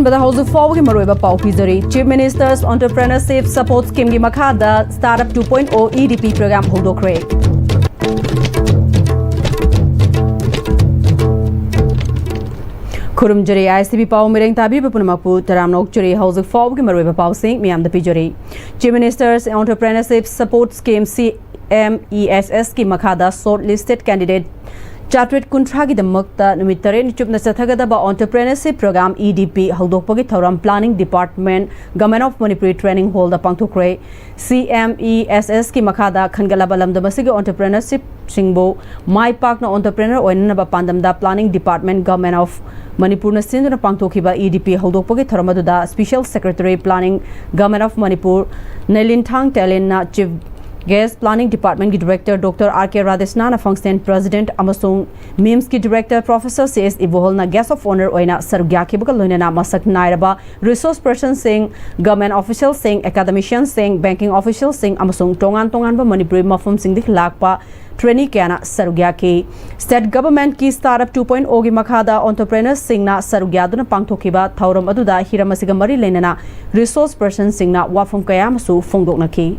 ꯑꯍꯥꯟꯕꯗ ꯍꯧꯖꯤꯛ ꯐꯥꯎꯕꯒꯤ ꯃꯔꯨꯑꯣꯏꯕ ꯄꯥꯎ ꯄꯤꯖꯔꯤ ꯆꯤꯐ ꯃꯤꯅꯤꯁꯇꯔꯁ ꯑꯣꯟꯇꯔꯄ꯭ꯔꯦꯅꯔꯁꯤꯞ ꯁꯄꯣꯔꯠ ꯁ꯭ꯀꯤꯝꯒꯤ ꯃꯈꯥꯗ ꯁ꯭ꯇꯥꯔꯠꯑꯞ 2.0 EDP ꯄ꯭ꯔꯣꯒ꯭ꯔꯥꯝ ꯍꯧꯗꯣꯛꯈ꯭ꯔꯦ खुरुमजरे Am-Istv पाव मिरेंग ताबीब पुनमकपु तरामनोकचरे हौजिक फाउबगी मरुइबा पावसिंग मियामदा पिजरे chief ministers entrepreneurship support scheme Am-Istv की मखादा शॉर्ट लिस्टेड कैंडिडेट चार्टरेट कुंट्रागी दमकता नुमित तरेन चुपना चथगदबा एंटरप्रेन्योरशिप प्रोग्राम EDP हौदोकपगी थौरम planning department government of Manipuri training hall दा पांगथोखरे Am-Istv की मखादा खनगलाबा लमदमसिगे एंटरप्रेन्योरशिप सिंगबो माई पाकना एंटरप्रेन्योर ओइननबा पांदमदा planning department government of Manipur सिंधुना पांगथोखिबा EDP हौदोकपगी थौरमदुदा special secretary planning government of Manipur नेलिनथांग टेलेना चीफ गेस्ट प्लानिंग डिपार्टमेंट की डायरेक्टर डॉक्टर R.K. राधेस्नाना फंक्शन प्रेसिडेंट अमसुंग मिम्स की डायरेक्टर प्रोफेसर C.S. इबोहलना गेस्ट ऑफ ऑनर ओइना सरग्याखिबका लोइनना मसक नायरबा resource person Singh government official Singh academician Singh banking official Singh अमसुंग तोंगान तोंगानबा मणिपुरी मफम सिंह लाकपा ट्रेनी क्याना सरग्याखि स्टेट गवर्नमेंट की स्टार्टअप 2.0 की मखादा एंटरप्रेन्योर्स सिंगना सरग्यादुना पांगथोखिबा थौरम अदुदा हिरमसिगा मरी लेनना रिसोर्स पर्सन सिंगना वाफम कयामसु फोंदोकनखि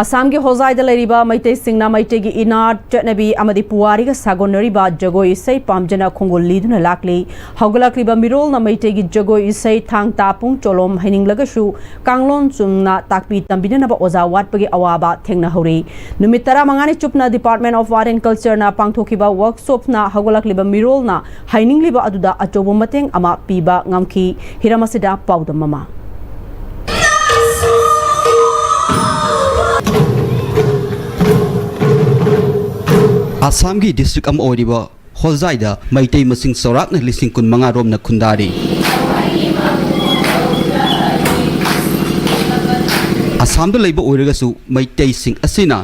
असम के होजाइद लेरिबा मैते सिंगना मैते की इनार चटनबी अमदी पुवारी का सागोनरिबा जगोई इसै पामजना खोंगोल लीदुना लाकली हौगलाक्लिबा मिरोल न मैते की जगोई इसै थांग तापुंग चोलोम हैनिंगलगसु कांगलोन चुंगना ताकपी तंबिनबा ओजा वाटपगी अवाबा थेंगना हौरी नुमित 15 चुपना department of art and culture ना पांगथोखिबा वर्कशॉप ना हौगलाक्लिबा मिरोल ना हैनिंगलिबा अदुदा अचोबो मतेंग अमा पीबा ngamखि हिरामसिदा पाउदम ममा आसाम की डिस्ट्रिक्ट अम ओरिबा होजाइदा मैतै मसिंग सौराकना लिसिंग कुन मंगा रोमना खुंदारी आसाम द लैबा ओइरगसु मैतै सिंग असिना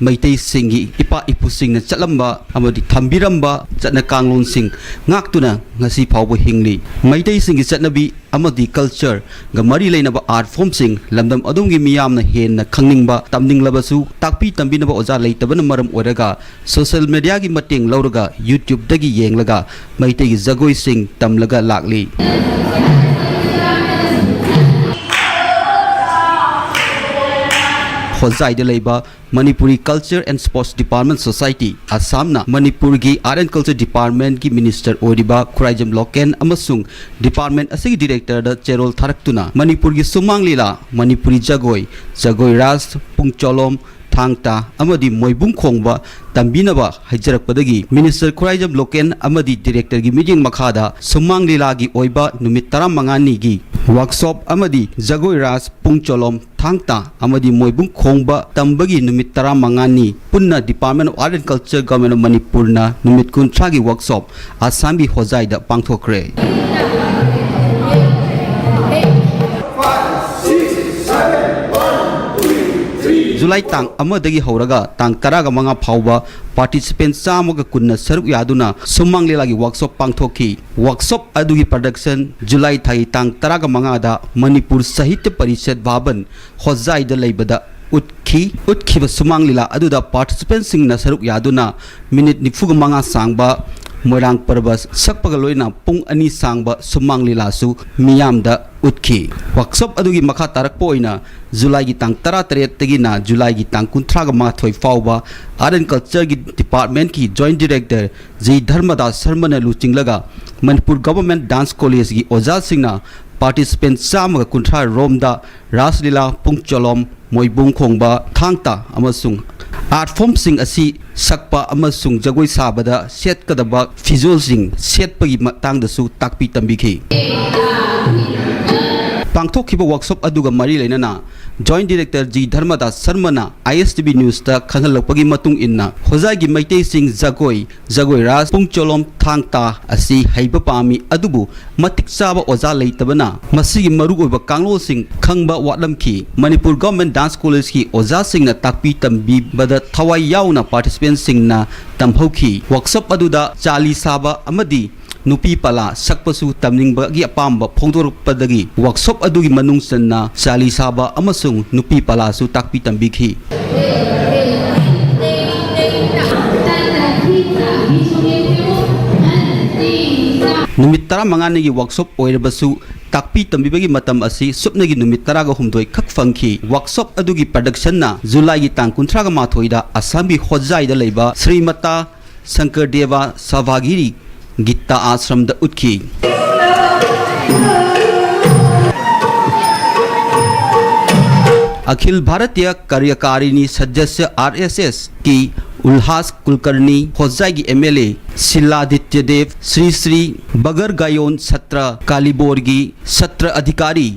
मैतै सिंगी इपा इपु सिंगना चलंबा अमदि थंबिरंबा चटना कांगलोन सिंग ngaktuna ngasi phawbo hingli Meitei सिंगी चटनबी अमदि culture ग मरी लेनबा आर्ट फॉर्म सिंग लमदम अदुमगी मियामना हेन खंगनिंगबा तमनिंगलबसु ताकपी तंबिनबा ओजा लेतबन मरम ओरगा सोशल मीडिया की मतेंग लौरगा यूट्यूब दगी येंगलगा मैतै की जगोई सिंग तमलगा लाकली होजाइद लेबा Manipuri culture and sports department society असमना मणिपुर की आर्ट एंड कल्चर डिपार्टमेंट की मिनिस्टर ओरिबा खुराइजम लोकेन अमसुंग डिपार्टमेंट असि डायरेक्टर द चेरोल थारक्तुना मणिपुर की सुमांग लीला मणिपुरी जगोई राज पुंगचोलोम थांगता अमदी मोइबुंग खोंगबा तंबिनबा हाइजरकपदगी मिनिस्टर खुराइजम लोकेन अमदी डायरेक्टर की मीटिंग मखादा सुमांग लीला की ओइबा नुमित 15 की वर्कशॉप अमदी जगोई राज पुंगचोलोम थांगता अमदी मोइबुंग खोंगबा तंबगी नुमित 15 पुन्ना department of art and culture government of मणिपुरना नुमित 19 की वर्कशॉप आसाम की होजाइदा पांगथोखरे जुलाई तांग अमदगी हौरगा तांग 15 फाउबा पार्टिसिपेंट चामगा कुन्ना सरुक यादुना सुमांग लीलागी वर्कशॉप पांगथोखी वर्कशॉप अदुगी प्रोडक्शन जुलाई थाई तांग 15 दा मणिपुर साहित्य परिषद भवन होजाइदा लेबदा उत्खिब सुमांग लीला अदुदा पार्टिसिपेंट सिंगना सरुक यादुना मिनिट 45 सांगबा मोरांग पर्वस सकपग लोइना पुंग अनि सांगबा सुमांग लीलासु मियामदा उत्खी वर्कशॉप अदुगी मखा तारकपो ओइना जुलाई की तांग 13 तगिना जुलाई की तांग 19 फाउबा आर्ट एंड कल्चर की डिपार्टमेंट की जॉइंट डायरेक्टर जी धर्मदास शर्मा लुचिंगलगा मणिपुर गवर्नमेंट डांस कॉलेज की ओजा सिंगना पार्टिसिपेंट चामगा 19 रोमदा रासलीला पुंगचोलोम मोइबुंग खोंगबा थांगता अमसुंग आर्ट फॉर्म सिंग असी सकपा अमसुंग जगोई साबदा सेटकदबा फिजुअल सिंग सेटपगी मतंगदसु ताकपी तंबिखि पांगथोखिबा वर्कशॉप अदुगा मरी लेनना joint director ji Dharmadas Sharma Am-Istv news ता खनलपगी मतुंग इन्ना होजागी मैतै सिंग जगोई राज पुंगचोलोम थांगता असी हैबा पामी अदुबु मतिक चाबा ओजा लेतबना मसिगी मरु ओइबा कांगलो सिंग खंगबा वाटलमखि मणिपुर गवर्नमेंट डांस कॉलेज की ओजा सिंगना ताकपी तंबी बदा थवाई याउना पार्टिसिपेंट सिंगना तंभौखि वर्कशॉप अदुदा चाली साबा अमदी नुपी पला सकपसु तमनिंगबगी अपाम्ब फोंदोरपदगी वर्कशॉप अदुगी मनुंग सन्ना चाली साबा अमसुंग नुपी पलासु ताकपी तंबिखि नुमित तरा मंगाने की वर्कशॉप ओइरबसु ताकपी तंबिबगी मतम असि सुपनगी नुमित तरागा हुमदोय खक फंखी वर्कशॉप अदुगी प्रोडक्शन ना जुलाई की तांग कुंथ्रागा माथोइदा असम की होजाइदा लेबा श्रीमता शंकरदेवा सभागिरी गीता आश्रम द उत्खी अखिल भारतीय कार्यकारिणी सदस्य RSS की उल्हास कुलकर्णी होजाई की MLA शिलादित्य देव श्री श्री बगर गायोन सत्र कालीबोर्गी सत्र अधिकारी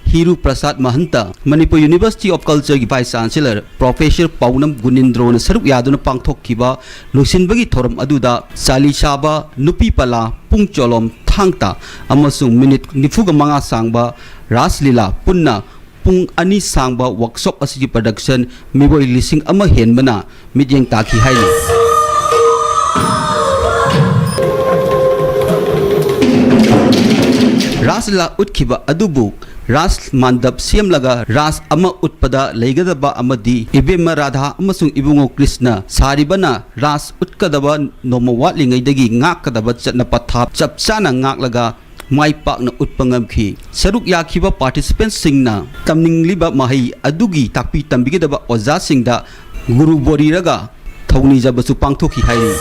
Hiru Prasad Mahanta Manipur university of culture की वाइस चांसलर प्रोफेसर पौनम गुनिंद्रोन सरुक यादुन पांगथोक्खिबा लुसिनबगी थोरम अदुदा चालीसाबा नुपी पला पुंग चोलोम थांगता अमसुंग मिनिट निफुगा मंगा सांगबा रासलीला पुन्ना पुंग अनि सांगबा वर्कशॉप असि प्रोडक्शन मिबोई लिसिंग अमा हेनबना मिजेंग ताखी हाइली रासलीला उत्खिबा अदुबु रास मानदब सीएम लगा रास अमा उत्पदा लेगदबा अमदी इबेम राधा अमसुंग इबुंगो कृष्ण सारिबना रास उत्कदबा नोमवाट लिंगैदगी ngakadaba chatna pathap chapchana ngaklaga mai pakna utpangamkhi saruk yakhiba participants singna tamningliba mahai adugi takpi tambigedaba oja singda guru boriraga thawni jabasu pangthoki hairi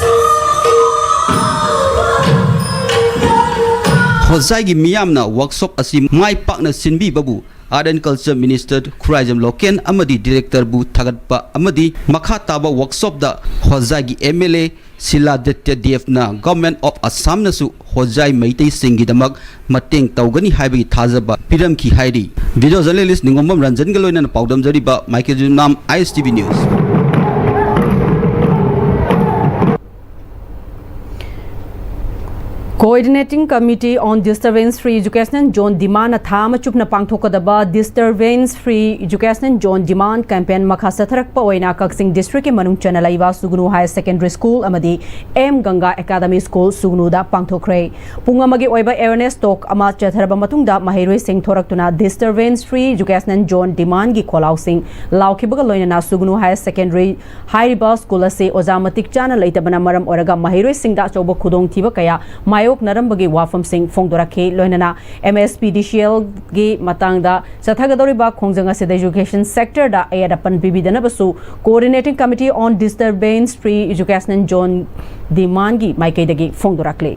होजाई की मियामना वर्कशॉप असि माई पाकना सिनबी बाबू art and culture minister Khuraijam Loken अमदी डायरेक्टर बु थागतपा अमदी मखा ताबा वर्कशॉप दा होजाई की MLA शिलादित्य देवना गवर्नमेंट ऑफ असम नसु होजाई मैतै सिंगी दमक मतेंग तौगनी हाइबगी थाजबा पिरम की हाइरी वीडियो जर्नलिस्ट निंगोमम रंजन गलोइना पाउदम जरिबा माइकेल जुनाम Am-Istv news Coordinating Committee on Disturbance-Free Education John Demand Thama Chupna Pangthokadaba Disturbance-Free Education John Demand Campaign Makhasathrakpa Oina Kaksing District Manung Chanalaiva Sugnu Higher Secondary School Amadi M Ganga Academy School Sugnu da Pangthokre Pungamagi Oiba Awareness Talk Ama Chatharaba Matungda Mahiroi Singh Thoraktuna Disturbance-Free Education John Demand gi Kolau Singh Laukibaga Loinana Sugnu Higher Secondary Hairiba School ase Ozamatik Chana Laitabana Maram Oraga Mahiroi Singh da Choba Khudong Thiba Kaya Mayo Narambagi Wafam Singh Fongdorake Loinana MSPDCL gi Matangda Sathagadoriba Khongjanga Sida Education Sector da Ayadapan Bibidanabasu Coordinating Committee on Disturbance-Free Education John Demand gi Maikaidagi Fongdorakle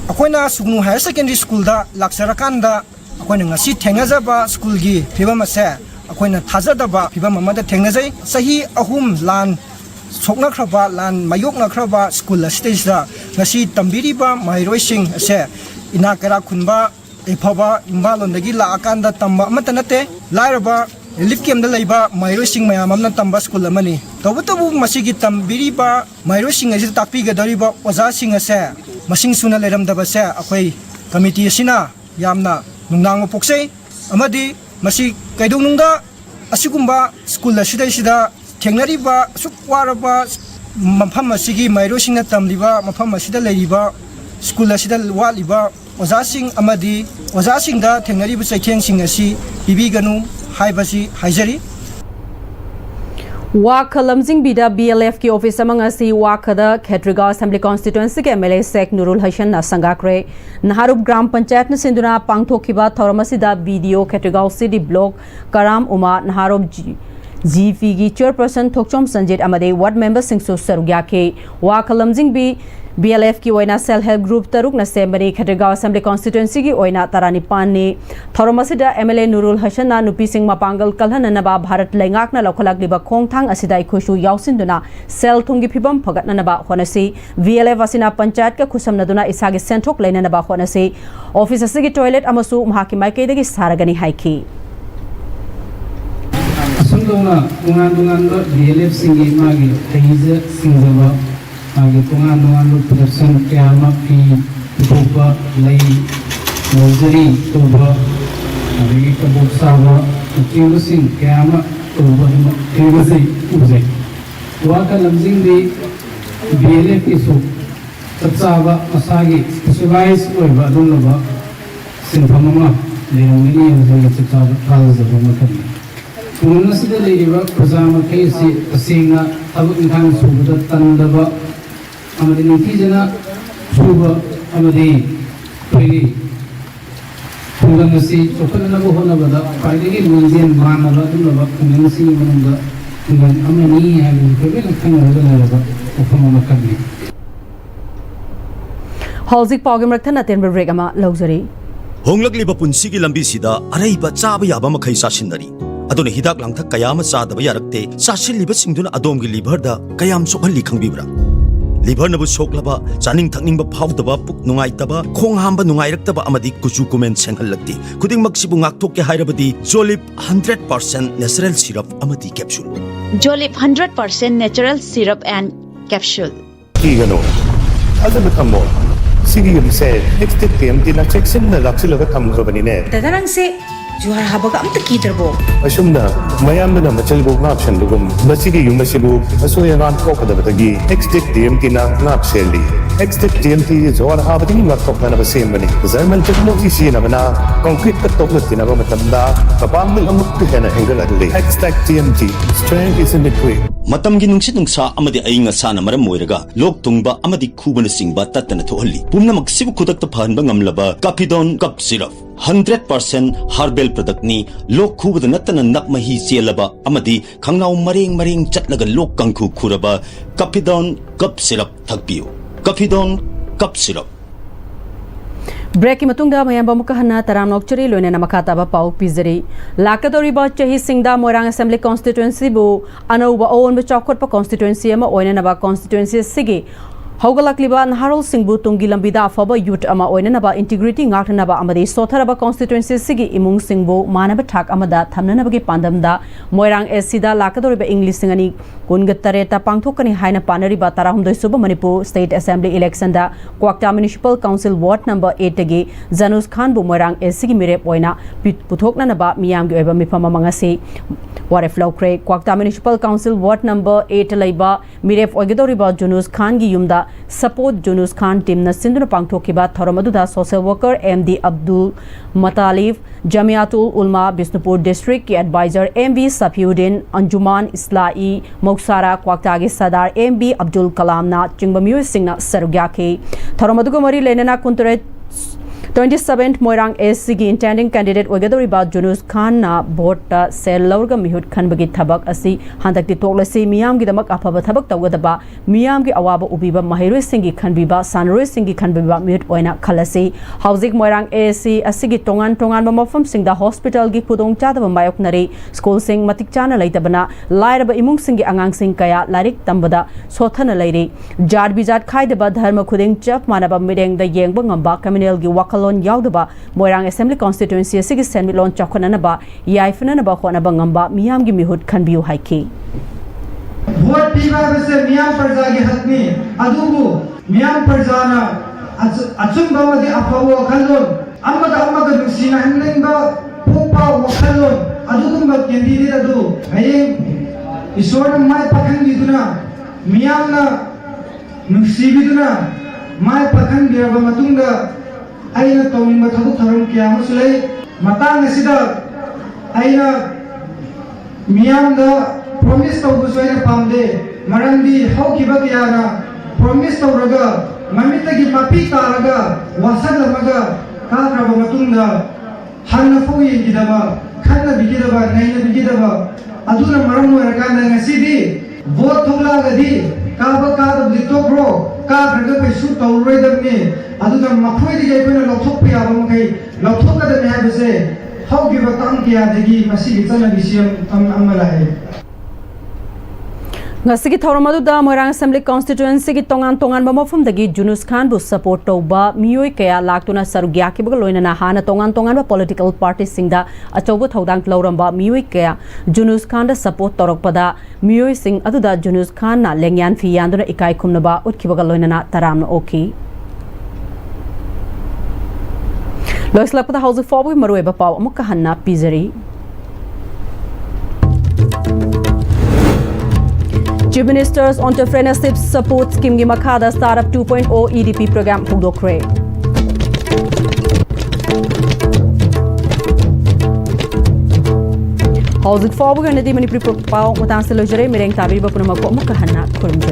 Akoina Sugnu Higher Secondary School da Laksarakanda Akoina ngasi thengajaba school gi phibam ase Akoina thajadaba phibam amada thengnajai sahi ahum lan Sokna kraba lan mayokna kraba school stage da ngasi tambiriba mairoi sing ase inakara khunba ephaba imbalondagi la akanda tamba amatanate lairaba relief camp da leiba mairoi sing mayam amna tamba school amani tawutabu masigi tambiriba mairoi sing ase takpi ga dariba oja sing ase masing suna leram da base akoi committee asina yamna nungnang poksei amadi masi kaidong nungda asigumba school sida Tengnariba Sukwaraba Mafam Sigi Mairosing Tamliba Mafam Sida Ladiba School Sida Waliba Ozasing Amadi Ozasing da Tengnariba Saken Singasi Bibiganu Haibasi Haizari Wakalamzing Bida BLF ki office among asi Wakada Khetriga Assembly Constituency ke MLA Sek Nurul Hassan na Sangakre Naharub Gram Panchayat na Sinduna Pangthokiba Thoramasida video Khetriga City Block Karam Uma Naharub GV Chairperson Thokchom Sanjit Amade Ward Member Singsu Sarugyake Wakalamjing bi BLF ki oina self help group taruk na sembani Khetrigaon Assembly Constituency ki oina taranipan ni Thoramasida MLA Nurul Hassan na nupi sing mapangal kalhan na ba Bharat Laingak na lokhalak liba khongthang asida ikhushu yausinduna sel thungi phibam phagat na ba honasi VLF asina panchayat ka khusam naduna isagi senthok leina na ba honasi office asigi toilet amasu mahaki maike degi saragani haiki Sundona tungan BLF singi magi teiza singzaba magi tungan production kama pi tuba lay nursery tuba agi kabuk sawa tiru sing kama tuba tiru sing uzai waka lamjing di BLF isu tatsawa asagi specialized oiba dunaba sinphamama leungini uzai tatsawa thalzaba makani Tunasida leriba prajama kaisi asinga tabuk ingkang subada tandaba amadi nintijana suba amadi ꯑꯩꯈꯣꯏꯒꯤ ꯈꯨꯡꯒꯪ ꯑꯁꯤ ꯆꯥꯎꯈꯠꯅꯕ ꯍꯣꯠꯅꯕꯗ ꯈ꯭ꯋꯥꯏꯗꯒꯤ ꯂꯣꯟꯖꯦꯜ ꯃꯥꯟꯅꯕ ꯑꯗꯨꯒꯨꯝꯂꯕ ꯈꯨꯡꯒꯪꯁꯤꯡꯒꯤ ꯃꯅꯨꯡꯗ ꯈꯨꯡꯒꯪ ꯑꯃꯅꯤ ꯍꯥꯏꯕꯁꯤ ꯑꯩꯈꯣꯏ ꯂꯣꯏꯅ ꯈꯪꯅꯔꯒ ꯂꯩꯔꯕ ꯃꯐꯝ ꯑꯃꯈꯛꯅꯤ ꯍꯧꯖꯤꯛ ꯄꯥꯎꯒꯤ ꯃꯔꯛꯇ ꯑꯇꯦꯟꯕ ꯕ꯭ꯔꯦꯛ ꯑꯃ ꯂꯧꯖꯔꯤ ꯍꯣꯡꯂꯛꯂꯤꯕ ꯄꯨꯟꯁꯤꯒꯤ ꯂꯝꯕꯤꯁꯤꯗ ꯑꯔꯩꯕ ꯆꯥꯕ ꯌꯥꯕ ꯃꯈꯩ ꯆꯥꯁꯤꯟꯅꯔꯤ ꯑꯗꯨꯅ ꯍꯤꯗꯥꯛ ꯂꯥꯡꯊꯛ ꯀꯌꯥ ꯑꯃ ꯆꯥꯗꯕ ꯌꯥꯔꯛꯇꯦ ꯆꯥꯁꯤꯜꯂꯤꯕꯁꯤꯡꯗꯨꯅ ꯑꯗꯣꯝꯒꯤ ꯂꯤꯚꯔꯗ ꯀꯌꯥꯝ ꯁꯣꯛꯍꯜꯂꯤ ꯈꯪꯕꯤꯕ꯭ꯔꯥ ꯂꯤꯚꯔꯅꯕꯨ ꯁꯣꯛꯂꯕ ꯆꯥꯅꯤꯡ ꯊꯛꯅꯤꯡꯕ ꯐꯥꯎꯗꯕ ꯄꯨꯛ ꯅꯨꯡꯉꯥꯏꯇꯕ ꯈꯣꯡ ꯍꯥꯝꯕ ꯅꯨꯡꯉꯥꯏꯔꯛꯇꯕ ꯑꯃꯗꯤ ꯀꯨꯆꯨ ꯀꯨꯃꯦꯟ ꯁꯦꯡꯍꯜꯂꯛꯇꯦ ꯈꯨꯗꯤꯡꯃꯛꯁꯤꯕꯨ ꯉꯥꯛꯊꯣꯛꯀꯦ ꯍꯥꯏꯔꯕꯗꯤ ꯖꯣꯂꯤꯞ 100% ꯅꯦꯆꯔꯦꯜ ꯁꯤꯔꯞ ꯑꯃꯗꯤ capsule Jolip 100% natural syrup and capsule. Kigano, other Tambo, Sigim said, next to him, did not check in the Luxilla Tamgovanine. Tadarang se juhar habag am takiderbo. Asumna, Mayamana Machelbo Napshan Lugum, Basigi Yumasibu, Asuyan Kokadavagi, Extic DMT Napseli. Extic DMT is all having not talking of the same money. Zerman technology in Avana, concrete topic in Avamatanda, Papam will look to Hena Engaladly. Extic DMT, strength is in the quick. ꯃꯇꯝꯒꯤ ꯅꯨꯡꯁꯤꯠ ꯅꯨꯡꯁꯥ ꯑꯃꯗꯤ ꯑꯏꯪ ꯑꯁꯥꯅ ꯃꯔꯝ ꯑꯣꯏꯔꯒ ꯂꯣꯛ ꯊꯨꯡꯕ ꯑꯃꯗꯤ ꯈꯨꯕꯅ ꯆꯤꯡꯕ ꯇꯠꯇꯅ ꯊꯣꯛꯍꯜꯂꯤ ꯄꯨꯝꯅꯃꯛ ꯁꯤꯕꯨ ꯈꯨꯗꯛꯇ ꯐꯍꯟꯕ ꯉꯝꯂꯕ ꯀꯥꯐꯤꯗꯣꯟ ꯀꯞ ꯁꯤꯔꯞ 100% ꯍꯥꯔꯕꯦꯜ ꯄ꯭ꯔꯗꯛꯅꯤ ꯂꯣꯛ ꯈꯨꯕꯗ ꯅꯠꯇꯅ ꯅꯞ ꯃꯍꯤ ꯆꯦꯜꯂꯕ ꯑꯃꯗꯤ ꯈꯪꯅꯥꯎ ꯃꯔꯦꯡ ꯃꯔꯦꯡ ꯆꯠꯂꯒ ꯂꯣꯛ ꯀꯪꯈꯨ ꯈꯨꯔꯕ ꯀꯥꯐꯤꯗꯣꯟ ꯀꯞ ꯁꯤꯔꯞ ꯊꯛꯄꯤꯌꯨ ꯀꯥꯐꯤꯗꯣꯟ ꯀꯞ ꯁꯤꯔꯞ ब्रेक की मतुंगदा मयम बमुका हन्ना तरामनोक चरी लोइना मखाताबा पाउ पिजरी लाकदोरिबा चही सिंगदा मोरांग असेंबली कॉन्स्टिट्युएंसी बु अनौबा ओन बु चौखटपा कॉन्स्टिट्युएंसी अमा ओइनानबा कॉन्स्टिट्युएंसी सिगी हौगलकलिबा नहारोल सिंगबु तुंगी लंबिदा अफबा यूथ अमा ओइनानबा इंटीग्रिटी ngaknaba amadi sotharaबा कॉन्स्टिट्युएंसी सिगी इमुंग सिंगबु मानबा थाक अमदा थमननबगी पांदमदा मोरांग एससीदा लाकदोरिबा इंग्लिश सिंगनी कुनगतरेता पांगथोकनी हाइना पानरिबा 13 सुबा मणिपुर स्टेट असेंबली इलेक्शन दा Kwakta municipal council ward number 8 तगी जनुस खान बु मोरांग एससी मिरेप ओइना पुथोकननबा मियामगी ओइबा मिफम मंगसी वारेफ लौख्रे Kwakta municipal council ward number 8 लैबा मिरेप ओइगदोरिबा जुनूस खान गी युमदा सपोर्ट जुनूस खान टीम न सिंधुना पांगथोकिबा थरमदुदा social worker MD Abdul Matalif Jamiatul Ulama Bishnupur district के एडवाइजर एमवी सफीउद्दीन अंजुमान इस्लाई मौसारा क्वाक्टागी सदार एमबी अब्दुल कलाम ना चिंगबा मियो सिंगना सरुग्याखे थरमदुगा मरी लेनेना कुंतरे 27th मोरांग एससी की इंटेंडिंग कैंडिडेट ओगदोरिबा जुनूस खान ना वोट सेल लौरगा मिहुत खनबगी थबक असि हंदक्ति तोकलसी मियामगी दमक अफब थबक तवगदबा मियामगी अवाब उबीबा महिरोय सिंगी खनबीबा सानरोय सिंगी खनबीबा मिहुत ओइना खलसी हाउजिक मोरांग एससी असिगी तोंगान तोंगान मफम सिंगदा हॉस्पिटल गी खुदोंग चादब मायoknari स्कूल सिंग मतिक चाना लैतबना लायरबा इमुंग सिंगी अंगांग सिंग कया लारिक तंबदा सोथना लैरी जाट बिजाट खाइदबा धर्म खुदिंग चप मानबा मिरेंग द येंगबा ngamba communal gi wakal याउदबा मोरांग असेंबली कॉन्स्टिट्युएंसी असिगी सेमिलोन चौखननबा याइफननबा होनबा ngamba मियाम gi मिहुत खनबियु हाइकी वोट पीबा बसे मियाम प्रजा की हकनी अदुबु मियाम प्रजाना अचुंबा मदि अफवो खलोन अमद अमद नुसिना हनलेंबा पोपा वखलोन अदुगुंबा कैंडिडेट अदु हयें ईश्वर माय पखंगिदुना मियामना नुसिबिदुना माय पखंगिरबा मतुंगा अइना तौनिंग थबुक थरम किया मसले मतांग असिदा अइना मियाम दा प्रॉमिस तौबु सोयना पामदे मरंदी हौकिबा कियाना प्रॉमिस तौरगा ममितगी मपी तारगा वासलमगा काग्रबा मतुंगा हन्ना फोयि गिदबा खन्ना बिगिदबा नैना बिगिदबा अदुना मरम मोरकांदा ngasiदी वोट थोलागदी काबा कादबदि तोब्रो काग्रगा पैसु तौरोयदबने अदुना मखोयदि गैबना लौथोकपा याबा मखै लौथोकदबने हाबसे हौगिबा तांग कियादगी मसिगी चनबिसियम तम अमलाहे ngasi thauramadu moirang assembly constituency ki tongan tongan mafum dagi junus khan bu support toba miyoi kaya laktuna sarugya ki bug loina na hana tongan tongan ba political party singda achobu thodang loramba miyoi kaya junus khan da support torokpada miyoi sing aduda junus khan na lengyan fi yanduna ikai khumna ba utkibaga loina na taramna oki loislapda house forward marueba paw amukka hanna pizari Chief Minister's Entrepreneurship Support Scheme की मखादा Startup 2.0 EDP program हुदोखरे Housing forward and the Manipuri पाव मुतांस लोजरे मेरेंग ताबीर बपुन मको मुकहन्ना खुरमजे